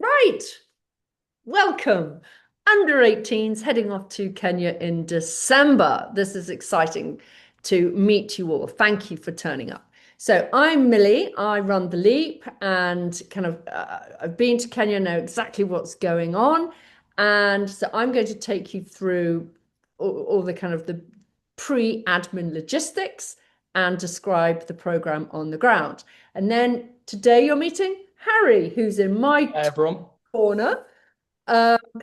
Right. Welcome. Under-18s heading off to Kenya in December. This is exciting to meet you all. Thank you for turning up. So I'm Millie. I run the Leap and I've been to Kenya, know exactly what's going on. And so I'm going to take you through all the kind of the pre-admin logistics and describe the program on the ground. And then today you're meeting Harry, who's in my Hey everyone. corner,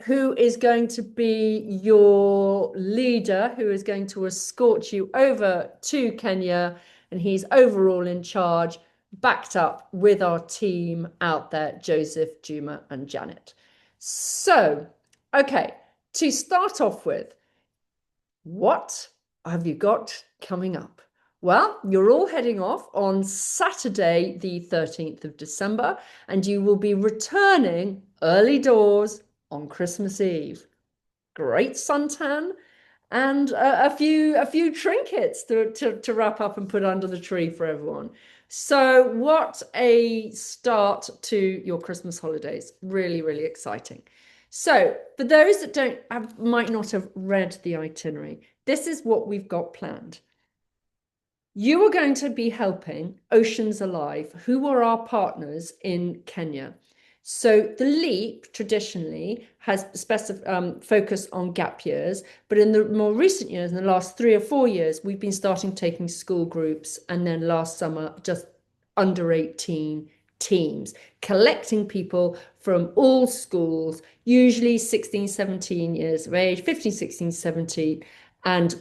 who is going to be your leader, who is going to escort you over to Kenya, and he's overall in charge, backed up with our team out there, Joseph, Juma, and Janet. So, okay, to start off with, what have you got coming up? Well, you're all heading off on Saturday, the 13th of December, and you will be returning early doors on Christmas Eve. Great suntan and a few trinkets to wrap up and put under the tree for everyone. So, what a start to your Christmas holidays. Really, really exciting. So, for those that don't have, might not have read the itinerary, this is what we've got planned. You are going to be helping Oceans Alive, who are our partners in Kenya. So the LEAP traditionally has focused on gap years, but in the more recent years, in the last 3 or 4 years, we've been starting taking school groups, and then last summer, just under 18 teams, collecting people from all schools, usually 16, 17 years of age, 15, 16, 17, and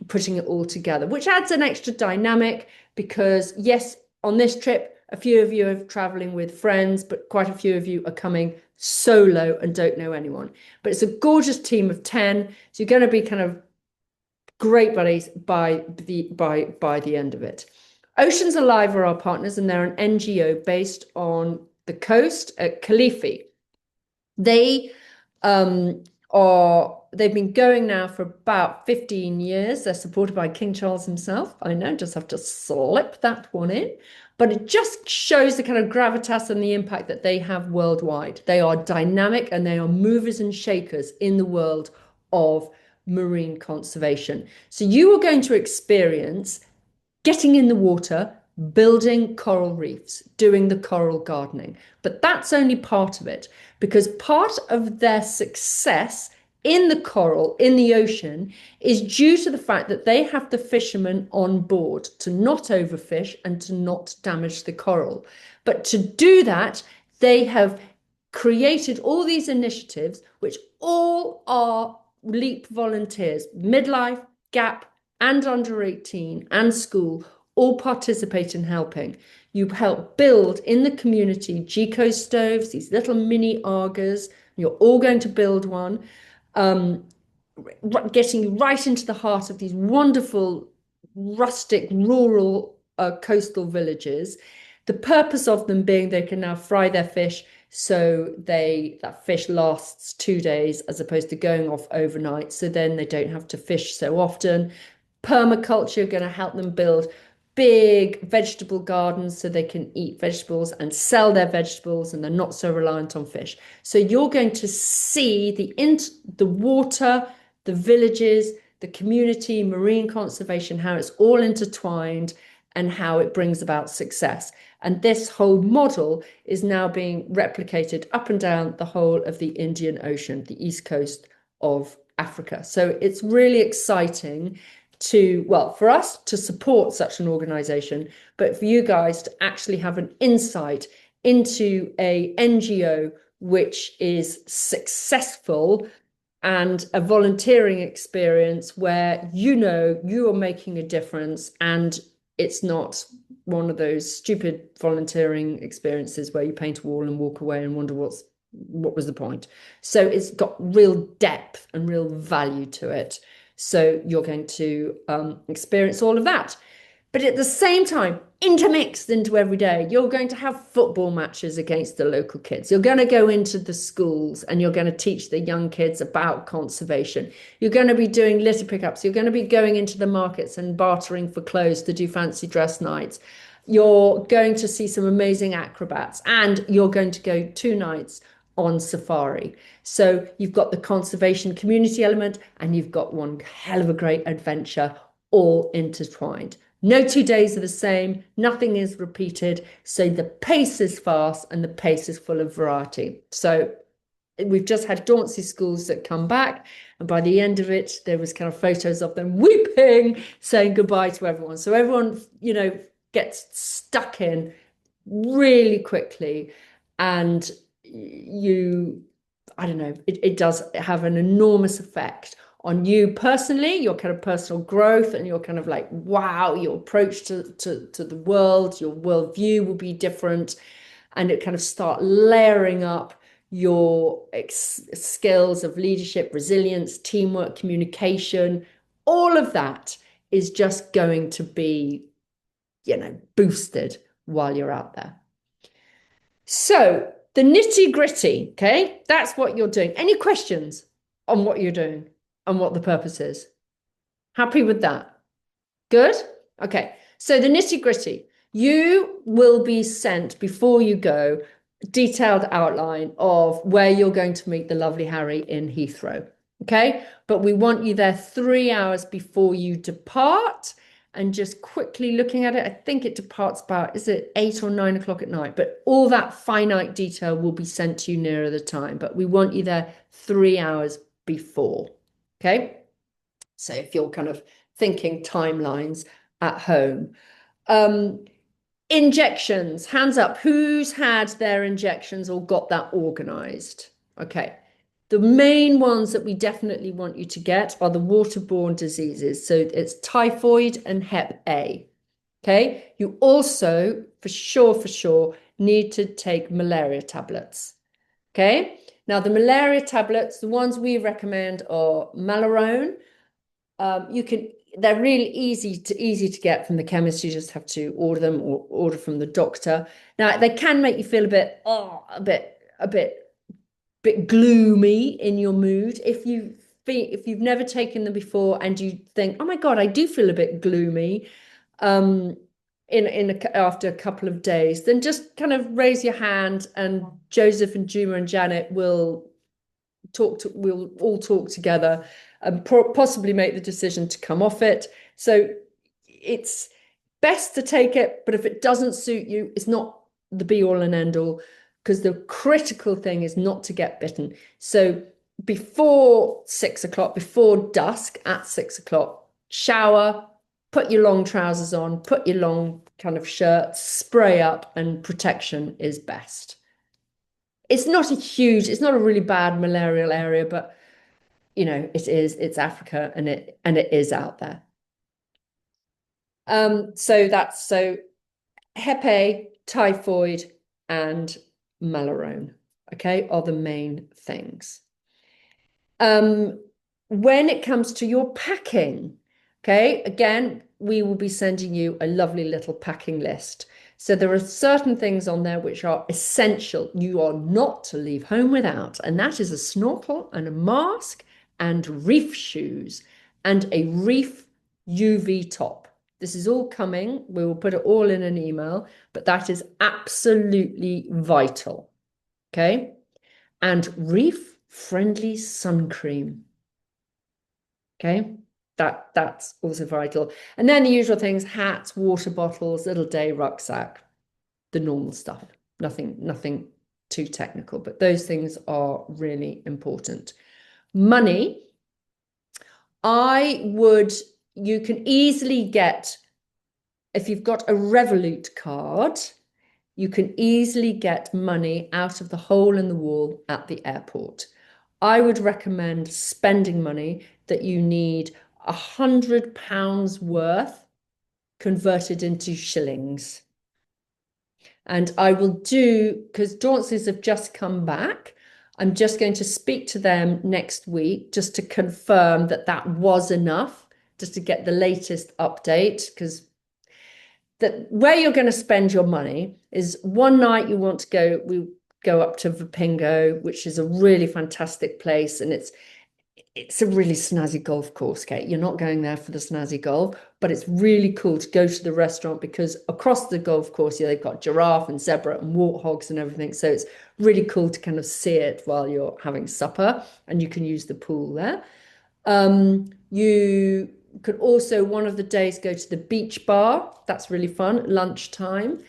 putting it all together, which adds an extra dynamic because, yes, on this trip, a few of you are traveling with friends, but quite a few of you are coming solo and don't know anyone. But it's a gorgeous team of 10. So you're going to be kind of great buddies by the end of it. Oceans Alive are our partners, and they're an NGO based on the coast at Kilifi. They they've been going now for about 15 years. They're supported by King Charles himself. I know, just have to slip that one in. But it just shows the kind of gravitas and the impact that they have worldwide. They are dynamic and they are movers and shakers in the world of marine conservation. So you are going to experience getting in the water, building coral reefs, doing the coral gardening. But that's only part of it, because part of their success in the coral, in the ocean, is due to the fact that they have the fishermen on board to not overfish and to not damage the coral. But to do that, they have created all these initiatives, which all are LEAP volunteers, midlife, gap, and under 18 and school all participate in helping. You help build in the community jiko stoves, these little mini Argas. You're all going to build one, um, getting you right into the heart of these wonderful rustic rural coastal villages. The purpose of them being they can now fry their fish, so that fish lasts 2 days as opposed to going off overnight. So then they don't have to fish so often. Permaculture going to help them build big vegetable gardens so they can eat vegetables and sell their vegetables, and they're not so reliant on fish. So you're going to see the water, the villages, the community, marine conservation, how it's all intertwined and how it brings about success. And this whole model is now being replicated up and down the whole of the Indian Ocean, the east coast of Africa. So it's really exciting for us to support such an organization, but for you guys to actually have an insight into a NGO which is successful, and a volunteering experience where you are making a difference, and it's not one of those stupid volunteering experiences where you paint a wall and walk away and wonder what was the point. So it's got real depth and real value to it. So you're going to experience all of that. But at the same time, intermixed into every day, you're going to have football matches against the local kids. You're going to go into the schools and you're going to teach the young kids about conservation. You're going to be doing litter pickups. You're going to be going into the markets and bartering for clothes to do fancy dress nights. You're going to see some amazing acrobats, and you're going to go 2 nights on safari. So you've got the conservation community element and you've got one hell of a great adventure all intertwined. No 2 days are the same, nothing is repeated. So the pace is fast and the pace is full of variety. So we've just had Dauncey schools that come back, and by the end of it, there was kind of photos of them weeping, saying goodbye to everyone. So everyone, gets stuck in really quickly, and I don't know, it does have an enormous effect on you personally, your kind of personal growth, and your kind of like, wow, your approach to the world, your worldview will be different, and it kind of start layering up your skills of leadership, resilience, teamwork, communication. All of that is just going to be, boosted while you're out there. So the nitty gritty, okay, that's what you're doing. Any questions on what you're doing and what the purpose is? Happy with that? Good? Okay. So the nitty gritty, you will be sent before you go detailed outline of where you're going to meet the lovely Harry in Heathrow. Okay. But we want you there 3 hours before you depart. And just quickly looking at it, I think it departs about, is it 8 or 9 o'clock at night? But all that finite detail will be sent to you nearer the time. But we want you there 3 hours before. Okay. So if you're kind of thinking timelines at home. Injections, hands up. Who's had their injections or got that organized? Okay. The main ones that we definitely want you to get are the waterborne diseases. So it's typhoid and Hep A. Okay. You also, for sure, need to take malaria tablets. Okay. Now, the malaria tablets, the ones we recommend are Malarone. They're really easy to get from the chemist. You just have to order them or order from the doctor. Now, they can make you feel a bit gloomy in your mood. If you've never taken them before and you think, oh my God, I do feel a bit gloomy, after a couple of days, then just kind of raise your hand and Joseph and Juma and Janet we'll all talk together and possibly make the decision to come off it. So it's best to take it, but if it doesn't suit you, it's not the be all and end all, because the critical thing is not to get bitten. So before 6 o'clock, before dusk at 6 o'clock, shower, put your long trousers on, put your long kind of shirt, spray up, and protection is best. It's not a really bad malarial area, but it's Africa and it is out there. So Hep A, typhoid, and Malarone, okay, are the main things. When it comes to your packing, okay, again, we will be sending you a lovely little packing list. So there are certain things on there which are essential. You are not to leave home without, and that is a snorkel and a mask and reef shoes and a reef UV top. This is all coming. We will put it all in an email, but that is absolutely vital. Okay. And reef friendly sun cream. Okay. That's also vital. And then the usual things, hats, water bottles, little day rucksack, the normal stuff. Nothing too technical, but those things are really important. Money, you can easily get, if you've got a Revolut card, you can easily get money out of the hole in the wall at the airport. I would recommend spending money that you need £100 worth converted into shillings. And I will because Dauncey's have just come back, I'm just going to speak to them next week just to confirm that was enough, just to get the latest update, because where you're going to spend your money is one night we go up to Vipingo, which is a really fantastic place, and it's a really snazzy golf course, Kate. You're not going there for the snazzy golf, but it's really cool to go to the restaurant because across the golf course, yeah, they've got giraffe and zebra and warthogs and everything. So it's really cool to kind of see it while you're having supper, and you can use the pool there. You could also one of the days go to the beach bar. That's really fun at lunchtime.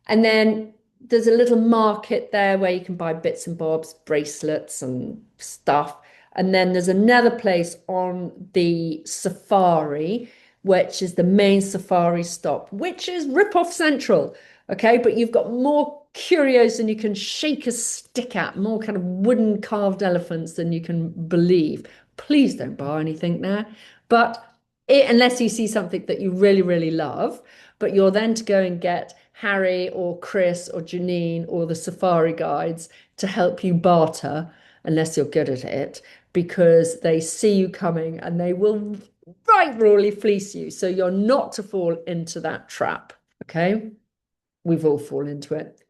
And then there's a little market there where you can buy bits and bobs, bracelets and stuff. And then there's another place on the safari, which is the main safari stop, which is Rip-Off Central. Okay, but you've got more curios than you can shake a stick at, more kind of wooden carved elephants than you can believe. Please don't buy anything there. But unless you see something that you really, really love, but you're then to go and get Harry or Chris or Janine or the safari guides to help you barter, unless you're good at it, because they see you coming and they will right royally fleece you. So you're not to fall into that trap. Okay. We've all fallen into it.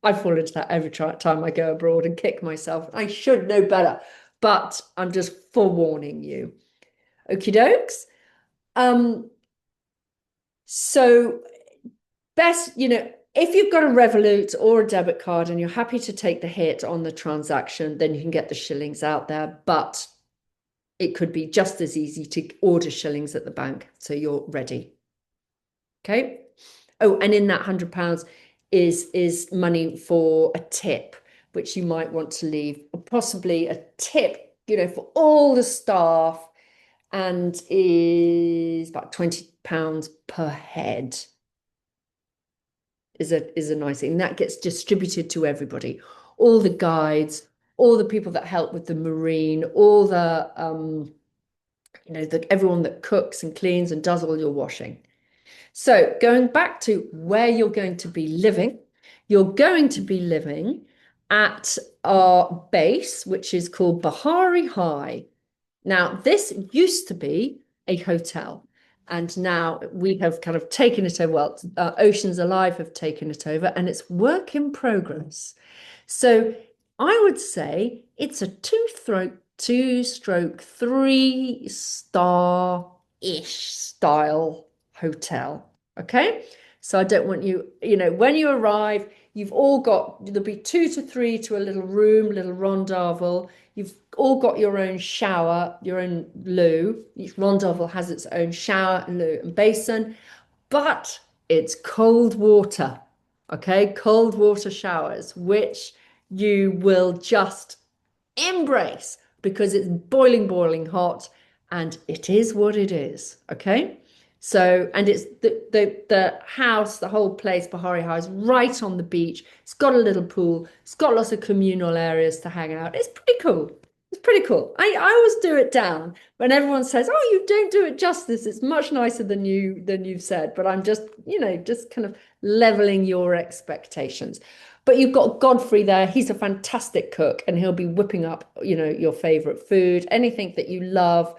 I fall into that every time I go abroad and kick myself. I should know better, but I'm just forewarning you. Okie dokes. So best, if you've got a Revolut or a debit card and you're happy to take the hit on the transaction, then you can get the shillings out there. But it could be just as easy to order shillings at the bank, so you're ready. Okay. Oh, and in that £100 is money for a tip, which you might want to leave, or possibly a tip, for all the staff, and is about £20 per head. Is a nice thing. And that gets distributed to everybody, all the guides, all the people that help with the marine, all the everyone that cooks and cleans and does all your washing. So going back to where you're going to be living, you're going to be living at our base, which is called Bahari High. Now, this used to be a hotel, and now we have kind of taken it over. Well, Oceans Alive have taken it over, and it's work in progress. So I would say it's a two-stroke, three-star-ish style hotel. Okay. So I don't want you, when you arrive, there'll be 2 to 3 to a little room, little rondavel. You've all got your own shower, your own loo. Each rondavel has its own shower, loo, and basin, but it's cold water. Okay. Cold water showers, which you will just embrace because it's boiling, boiling hot, and it is what it is. Okay. So, and it's the house, the whole place, Bahari House, right on the beach. It's got a little pool. It's got lots of communal areas to hang out. It's pretty cool. It's pretty cool. I always do it down when everyone says, "Oh, you don't do it justice." It's much nicer than you've said, but I'm just kind of leveling your expectations. But you've got Godfrey there. He's a fantastic cook, and he'll be whipping up, your favorite food, anything that you love.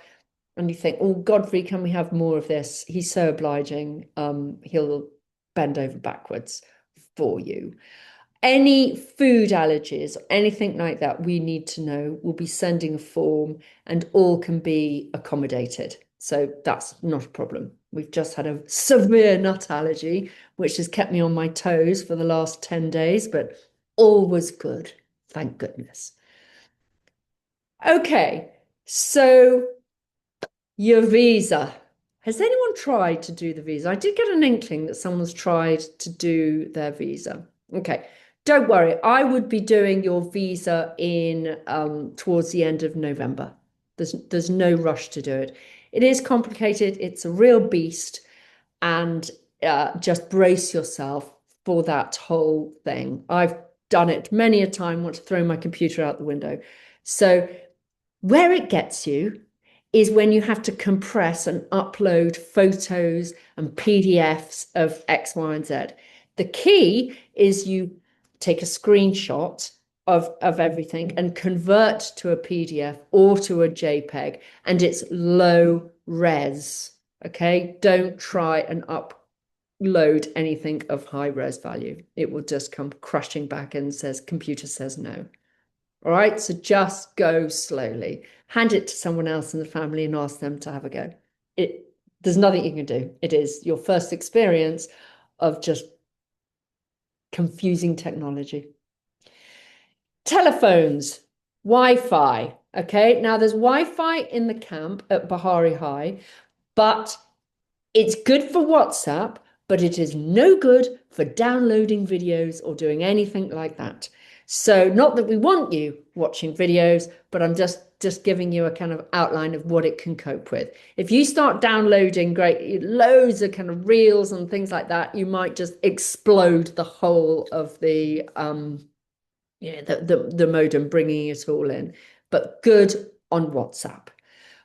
And you think, oh, Godfrey, can we have more of this? He's so obliging. He'll bend over backwards for you. Any food allergies or anything like that, we need to know. We'll be sending a form and all can be accommodated. So that's not a problem. We've just had a severe nut allergy, which has kept me on my toes for the last 10 days, but all was good. Thank goodness. Okay, so your visa. Has anyone tried to do the visa? I did get an inkling that someone's tried to do their visa. Okay, don't worry. I would be doing your visa in towards the end of November. There's no rush to do it. It is complicated. It's a real beast, and just brace yourself for that whole thing. I've done it many a time. Want to throw my computer out the window. So where it gets you is when you have to compress and upload photos and PDFs of X, Y, and Z. The key is you take a screenshot of everything and convert to a PDF or to a JPEG, and it's low res. Okay, don't try and upload anything of high res value. It will just come crashing back and says, computer says no. All right. So just go slowly. Hand it to someone else in the family and ask them to have a go. It, there's nothing you can do. It is your first experience of just confusing technology. Telephones, Wi-Fi. Okay. Now there's Wi-Fi in the camp at Bahari High, but it's good for WhatsApp, but it is no good for downloading videos or doing anything like that. So not that we want you watching videos, but I'm just giving you a kind of outline of what it can cope with. If you start downloading loads of kind of reels and things like that, you might just explode the whole of the modem, bringing it all in. But good on WhatsApp.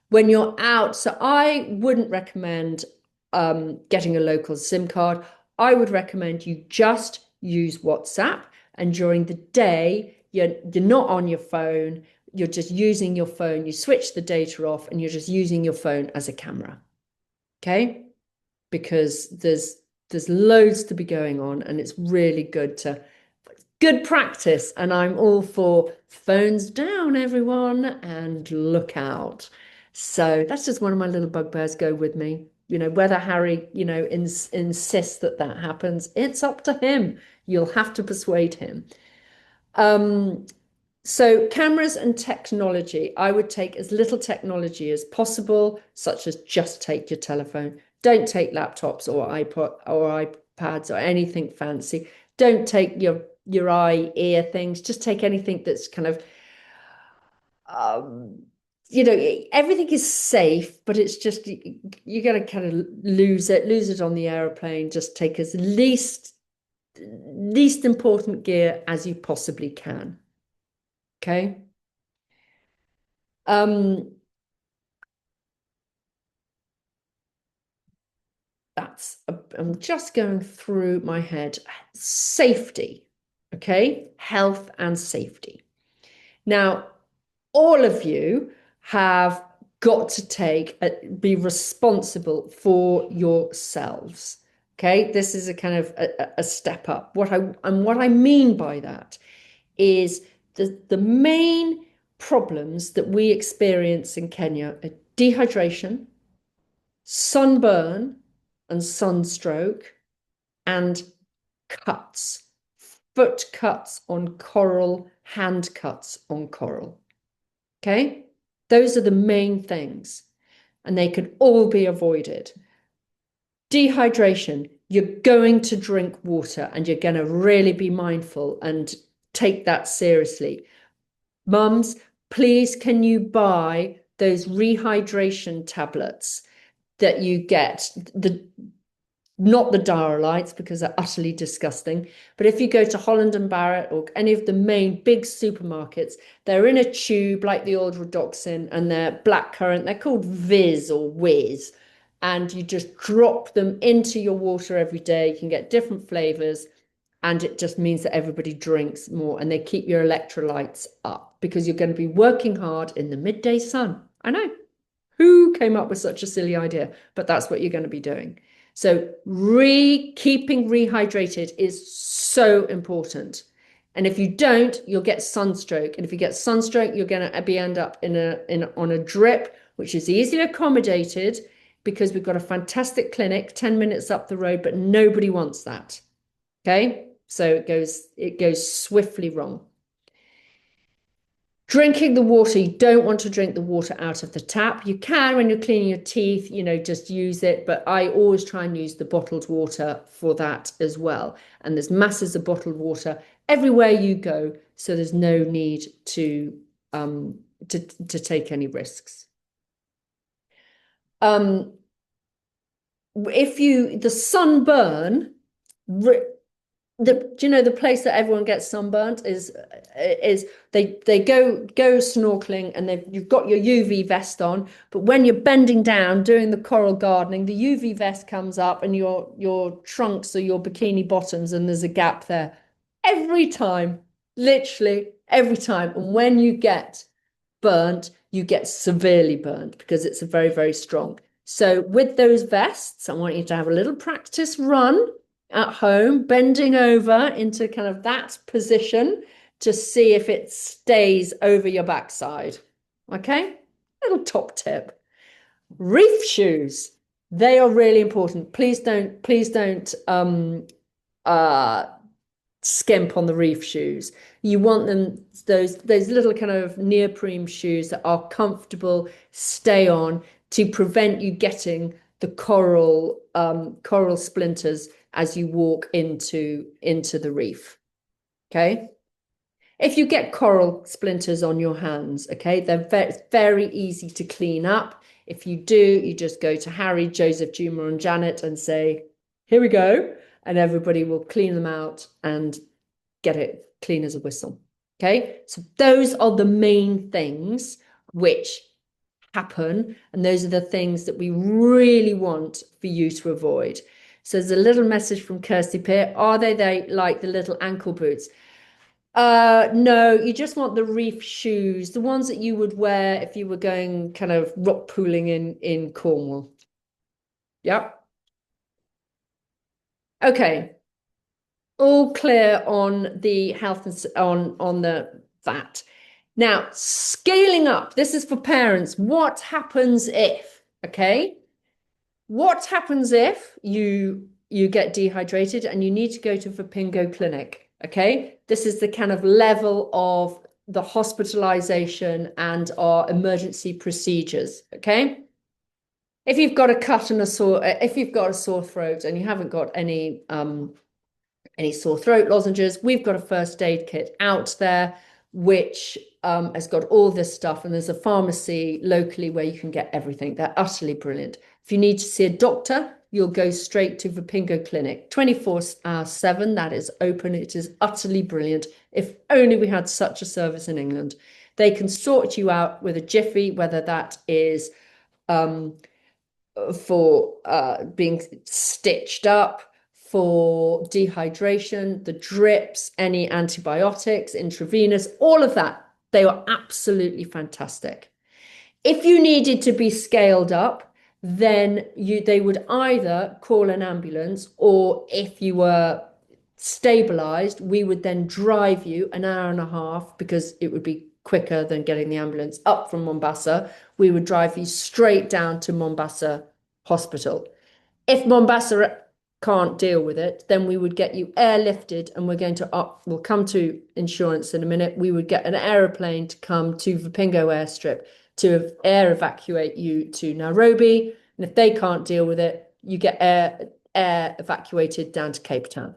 When you're out, so I wouldn't recommend getting a local SIM card. I would recommend you just use WhatsApp, and during the day, you're not on your phone, you're just using your phone. You switch the data off and you're just using your phone as a camera. Okay? Because there's loads to be going on, and it's really good practice. And I'm all for phones down, everyone, and look out. So that's just one of my little bugbears. Go with me. Whether Harry, insists that happens, it's up to him. You'll have to persuade him. So cameras and technology, I would take as little technology as possible, such as just take your telephone. Don't take laptops or iPod or iPads or anything fancy. Don't take your eye ear things. Just take anything that's kind of um, everything is safe, but it's just you're going to kind of lose it on the aeroplane. Just take as least important gear as you possibly can. Okay. Um, I'm just going through my head. Safety. Okay. Health and safety. Now, all of you have got to be responsible for yourselves. Okay, this is a kind of a step up. What I mean by that is the main problems that we experience in Kenya are dehydration, sunburn and sunstroke, and cuts, foot cuts on coral, hand cuts on coral. Okay, those are the main things, and they could all be avoided. Dehydration, you're going to drink water, and you're going to really be mindful and take that seriously. Mums, please, can you buy those rehydration tablets that you get? Not the Diarylites, because they're utterly disgusting. But if you go to Holland and Barrett or any of the main big supermarkets, they're in a tube like the old Redoxin, and they're blackcurrant. They're called Viz or Whiz. And you just drop them into your water every day. You can get different flavors. And it just means that everybody drinks more, and they keep your electrolytes up, because you're going to be working hard in the midday sun. I know. Who came up with such a silly idea? But that's what you're going to be doing. So keeping rehydrated is so important. And if you don't, you'll get sunstroke. And if you get sunstroke, you're going to end up on a drip, which is easily accommodated, because we've got a fantastic clinic 10 minutes up the road, but nobody wants that. Okay? So it goes swiftly wrong. Drinking the water, you don't want to drink the water out of the tap. You can when you're cleaning your teeth, just use it. But I always try and use the bottled water for that as well. And there's masses of bottled water everywhere you go. So there's no need to take any risks. The sunburn, the place that everyone gets sunburnt is they go snorkeling, and you've got your UV vest on, but when you're bending down doing the coral gardening, the UV vest comes up and your trunks or your bikini bottoms, and there's a gap there every time, literally every time. And when you get burnt, you get severely burnt, because it's very, very strong. So with those vests, I want you to have a little practice run at home, bending over into kind of that position, to see if it stays over your backside. Okay? Little top tip. Reef shoes. They are really important. Please don't uh skimp on the reef shoes. You want them, those little kind of neoprene shoes that are comfortable, stay on to prevent you getting the coral splinters as you walk into the reef. Okay. If you get coral splinters on your hands, okay, they're very easy to clean up. If you do, you just go to Harry, Joseph, Juma, and Janet and say, here we go. And everybody will clean them out and get it clean as a whistle. Okay, so those are the main things which happen, and those are the things that we really want for you to avoid. So there's a little message from Kirsty Peer. Are they like the little ankle boots? No, you just want the reef shoes, the ones that you would wear if you were going kind of rock pooling in Cornwall. Yep. Okay. All clear on the health and on the that. Now, scaling up, this is for parents. What happens if, okay? What happens if you get dehydrated and you need to go to Vipingo clinic, okay? This is the kind of level of the hospitalization and our emergency procedures, okay? If you've got a cut and if you've got a sore throat and you haven't got any sore throat lozenges, we've got a first aid kit out there which has got all this stuff, and there's a pharmacy locally where you can get everything. They're utterly brilliant. If you need to see a doctor, you'll go straight to Vipingo Clinic, 24/7. That is open. It is utterly brilliant. If only we had such a service in England. They can sort you out with a jiffy, whether that is for being stitched up, for dehydration, the drips, any antibiotics, intravenous, all of that. They are absolutely fantastic. If you needed to be scaled up, then they would either call an ambulance, or if you were stabilized, we would then drive you an hour and a half, because it would be quicker than getting the ambulance up from Mombasa. We would drive you straight down to Mombasa Hospital. If Mombasa can't deal with it, then we would get you airlifted, and we'll come to insurance in a minute. We would get an aeroplane to come to Vipingo airstrip to air evacuate you to Nairobi. And if they can't deal with it, you get air evacuated down to Cape Town.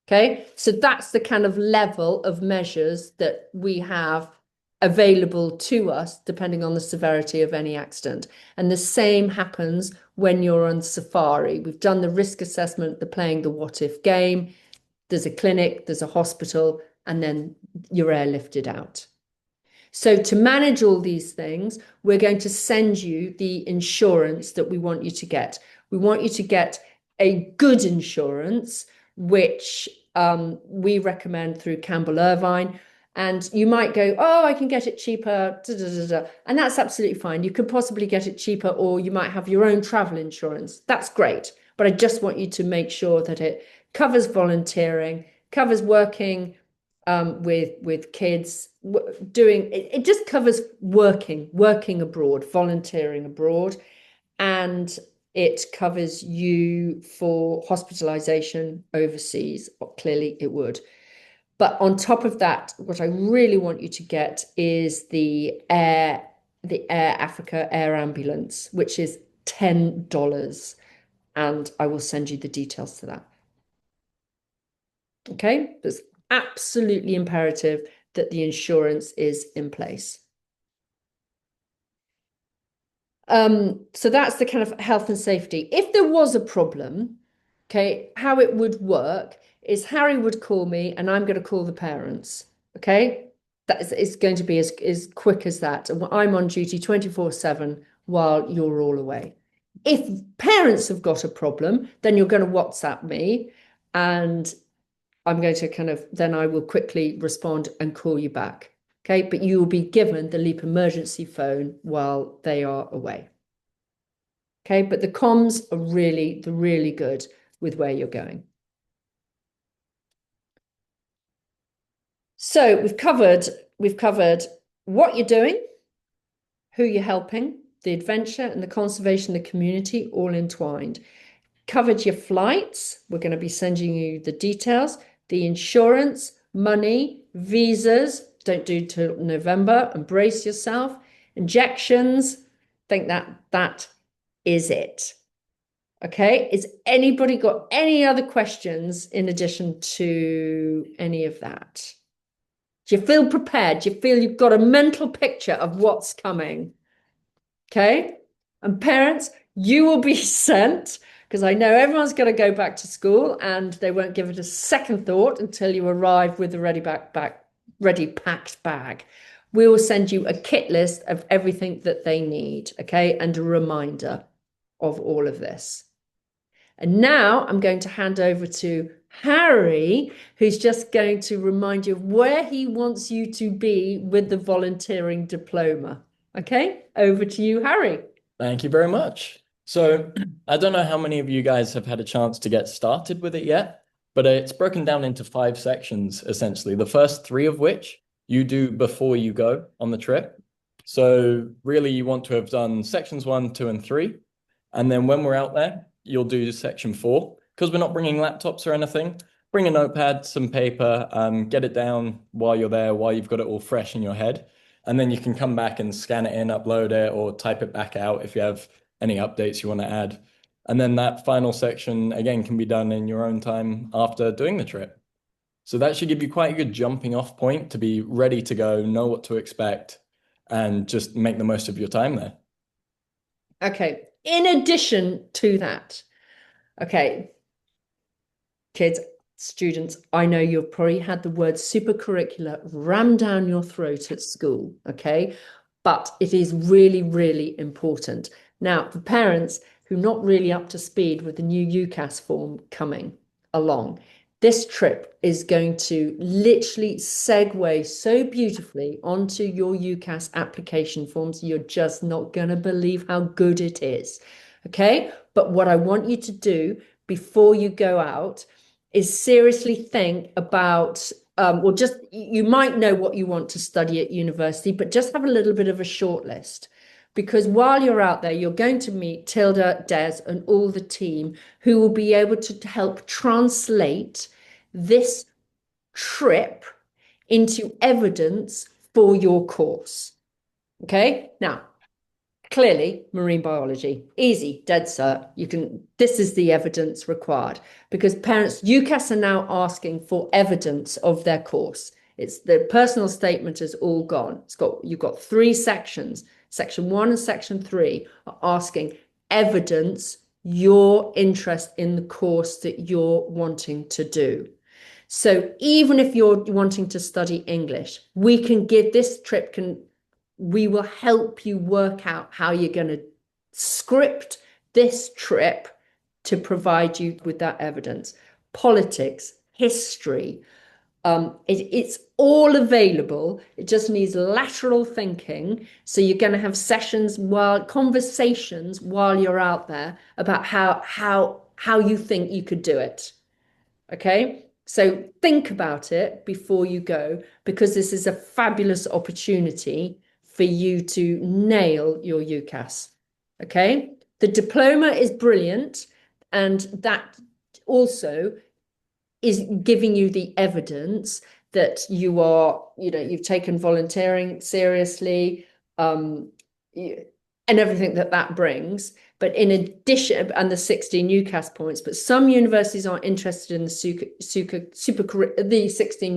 Okay, so that's the kind of level of measures that we have available to us depending on the severity of any accident. And the same happens when you're on safari. We've done the risk assessment, the playing the what if game. There's a clinic, there's a hospital, and then you're airlifted out. So to manage all these things, we're going to send you the insurance that we want you to get. We want you to get a good insurance, which we recommend through Campbell Irvine. And you might go, oh, I can get it cheaper, and that's absolutely fine. You could possibly get it cheaper, or you might have your own travel insurance. That's great. But I just want you to make sure that it covers volunteering, covers working with kids, it just covers working abroad, volunteering abroad, and it covers you for hospitalization overseas. Clearly it would. But on top of that, what I really want you to get is the Air Africa Air Ambulance, which is $10. And I will send you the details to that. Okay, it's absolutely imperative that the insurance is in place. So that's the kind of health and safety. If there was a problem, okay, how it would work is Harry would call me and I'm going to call the parents. Okay, it's going to be as quick as that. I'm on duty 24/7 while you're all away. If parents have got a problem, then you're going to WhatsApp me, and I'm going to then I will quickly respond and call you back. Okay, but you will be given the Leap emergency phone while they are away. Okay, but the comms are really good with where you're going. So we've covered what you're doing, who you're helping, the adventure and the conservation, the community all entwined. Covered your flights. We're going to be sending you the details, the insurance, money, visas. Don't do till November and brace yourself. Injections. Think that is it. Okay. Is anybody got any other questions in addition to any of that? Do you feel prepared? Do you feel you've got a mental picture of what's coming? Okay. And parents, you will be sent, because I know everyone's going to go back to school and they won't give it a second thought until you arrive with the ready packed bag. We will send you a kit list of everything that they need, okay, and a reminder of all of this. And now I'm going to hand over to Harry, who's just going to remind you of where he wants you to be with the volunteering diploma. Okay, over to you, Harry. Thank you very much. So I don't know how many of you guys have had a chance to get started with it yet, but it's broken down into 5 sections, essentially. The first 3 of which you do before you go on the trip. So really you want to have done sections 1, 2, and 3. And then when we're out there, you'll do section 4. Because we're not bringing laptops or anything, bring a notepad, some paper, get it down while you're there, while you've got it all fresh in your head. And then you can come back and scan it in, upload it, or type it back out if you have any updates you want to add. And then that final section, again, can be done in your own time after doing the trip. So that should give you quite a good jumping off point to be ready to go, know what to expect, and just make the most of your time there. Okay, in addition to that, okay, kids, students, I know you've probably had the word supercurricular rammed down your throat at school, okay? But it is really, really important. Now, for parents who are not really up to speed with the new UCAS form coming along, this trip is going to literally segue so beautifully onto your UCAS application forms. You're just not going to believe how good it is, okay? But what I want you to do before you go out is seriously think about, well, just you might know what you want to study at university, but just have a little bit of a short list. Because while you're out there, you're going to meet Tilda, Des, and all the team who will be able to help translate this trip into evidence for your course. Okay, now, clearly, marine biology, easy, dead cert. This is the evidence required because parents, UCAS are now asking for evidence of their course. It's the personal statement is all gone. You've got 3 sections. Section 1 and section 3 are asking evidence your interest in the course that you're wanting to do. So even if you're wanting to study English, we can give this trip we will help you work out how you're going to script this trip to provide you with that evidence. Politics, history, it's all available. It just needs lateral thinking. So you're going to have conversations while you're out there about how you think you could do it. Okay. So think about it before you go, because this is a fabulous opportunity for you to nail your UCAS. Okay. The diploma is brilliant. And that also is giving you the evidence that you've taken volunteering seriously, and everything that brings. But in addition, and the 16 UCAS points, but some universities aren't interested in the 16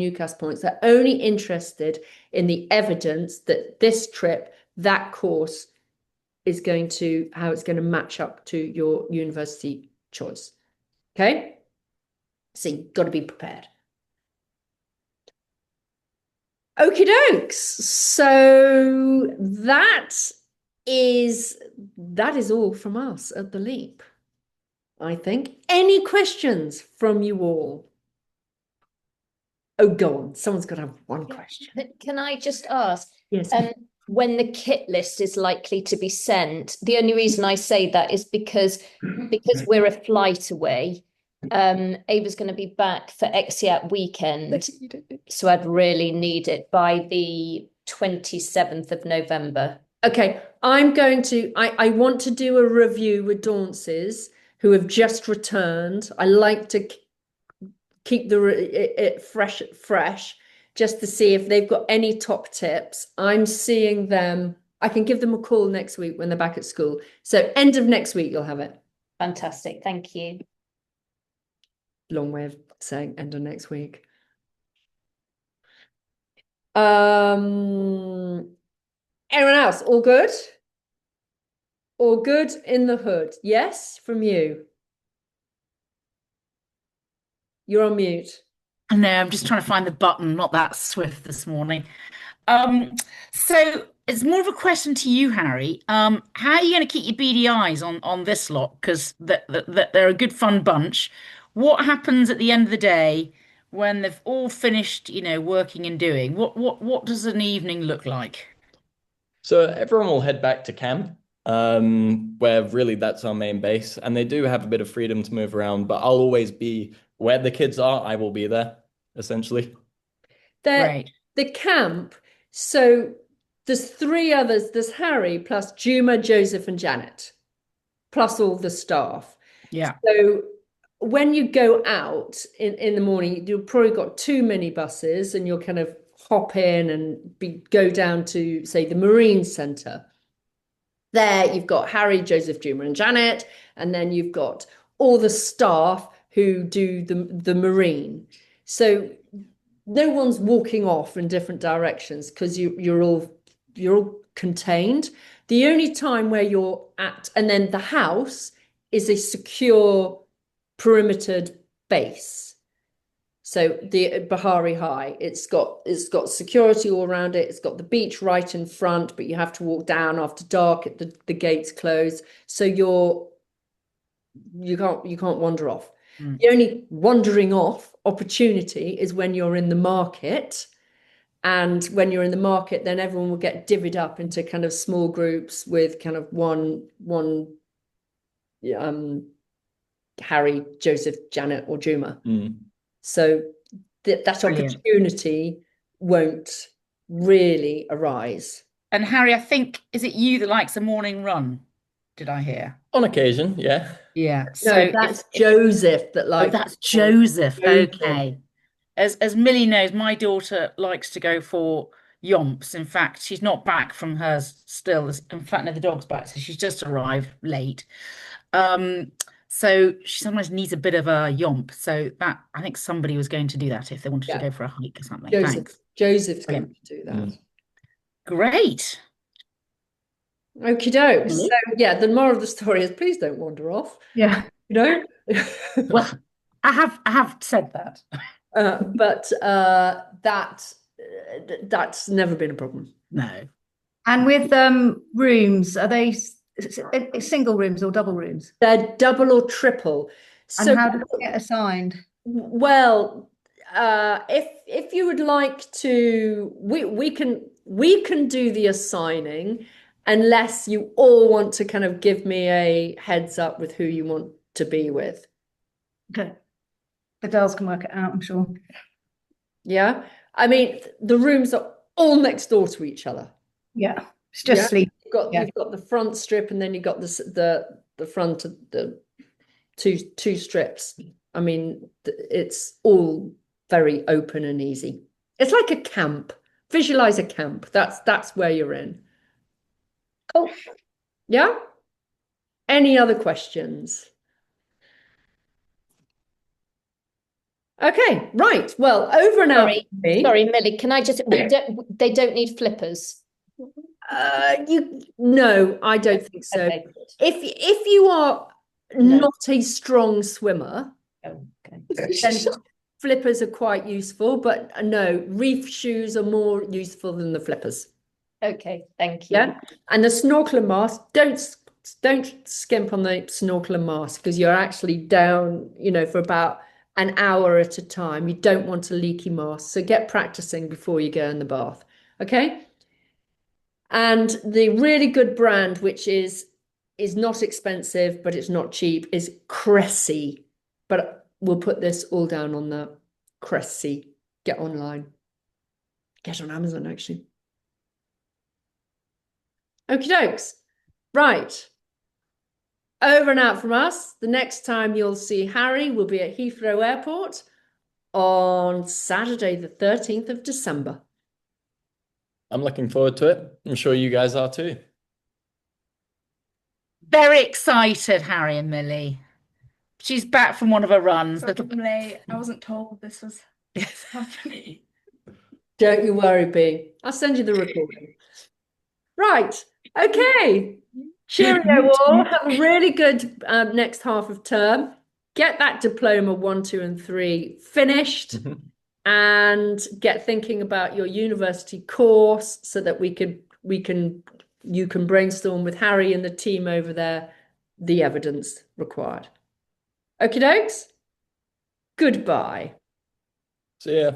UCAS points. They're only interested in the evidence that this trip, that course how it's going to match up to your university choice. Okay. So you've got to be prepared. Okie dokes. So that is all from us at The Leap, I think. Any questions from you all? Oh, go on. Someone's got to have one question. Can I just ask? Yes. When the kit list is likely to be sent? The only reason I say that is because we're a flight away. Ava's going to be back for Exeat weekend, so I'd really need it by the 27th of November. Okay, I want to do a review with Dances who have just returned. I like to keep it fresh, just to see if they've got any top tips. I'm seeing them. I can give them a call next week when they're back at school. So end of next week, you'll have it. Fantastic. Thank you. Long way of saying end of next week. Anyone else? All good? All good in the hood? Yes, from you. You're on mute. I know, I'm just trying to find the button, not that swift this morning. So it's more of a question to you, Harry. How are you going to keep your beady eyes on this lot? Because they're a good fun bunch. What happens at the end of the day when they've all finished, working and doing? What does an evening look like? So everyone will head back to camp, where really that's our main base. And they do have a bit of freedom to move around, but I'll always be where the kids are, I will be there, essentially. Right. The camp, so there's three others. There's Harry plus Juma, Joseph, and Janet, plus all the staff. Yeah. So when you go out in the morning, you've probably got two minibuses and you'll kind of hop in and go down to, say, the Marine Centre. There you've got Harry, Joseph, Juma, and Janet, and then you've got all the staff who do the Marine. So no one's walking off in different directions because you're all contained. The only time where you're at, and then the house is a secure perimetered base. So the Bahari High, it's got security all around it. It's got the beach right in front, but you have to walk down after dark. The gates close, so you can't wander off. The only wandering off opportunity is when you're in the market. And when you're in the market, then everyone will get divvied up into kind of small groups with kind of one Harry, Joseph, Janet, or Juma. So that opportunity won't really arise. And Harry, I think, is it you that likes a morning run? Did I hear? On occasion, yeah. Yeah. No, So that's Joseph that likes. Oh, that's Joseph. Okay. As Millie knows, my daughter likes to go for yomps. In fact, she's not back from hers still. In fact, no, the dog's back, so she's just arrived late. So she sometimes needs a bit of a yomp. So that I think somebody was going to do that if they wanted to go for a hike or something. Thanks. Joseph's going to do that. Great. Okie doke. So yeah, the moral of the story is please don't wander off. Yeah. Well, I have said that. But that's never been a problem. No. And with rooms, are they single rooms or double rooms? They're double or triple. And how do they get assigned? Well, if you would like to, we can do the assigning, unless you all want to kind of give me a heads up with who you want to be with. Okay. The girls can work it out, I'm sure. Yeah. I mean, the rooms are all next door to each other. Yeah. It's just sleep. You've got the front strip, and then you've got the front of the two strips. I mean, it's all very open and easy. It's like a camp. Visualize a camp. That's where you're in. Oh, yeah. Any other questions? Okay, right. Well, over and out. Sorry, Millie. Can I just? They don't need flippers. No, I don't think so. Okay. If you are not a strong swimmer, then flippers are quite useful. But no, reef shoes are more useful than the flippers. Okay, thank you. Yeah, and the snorkeling mask, don't skimp on the snorkeling mask, because you're actually down, for about an hour at a time. You don't want a leaky mask, so get practicing before you go in the bath. Okay. And the really good brand, which is not expensive, but it's not cheap, is Cressy. But we'll put this all down on the Cressy. Get online. Get on Amazon, actually. Okie dokes. Right. Over and out from us. The next time you'll see Harry will be at Heathrow Airport on Saturday, the 13th of December. I'm looking forward to it. I'm sure you guys are too. Very excited, Harry and Millie. She's back from one of her runs. Sorry, I'm late. I wasn't told this was happening. Don't you worry, B. I'll send you the recording. Right. Okay. Cheerio all. Have a really good next half of term. Get that diploma 1, 2, and 3 finished and get thinking about your university course so that you can brainstorm with Harry and the team over there the evidence required. Okie dokes. Goodbye. See ya.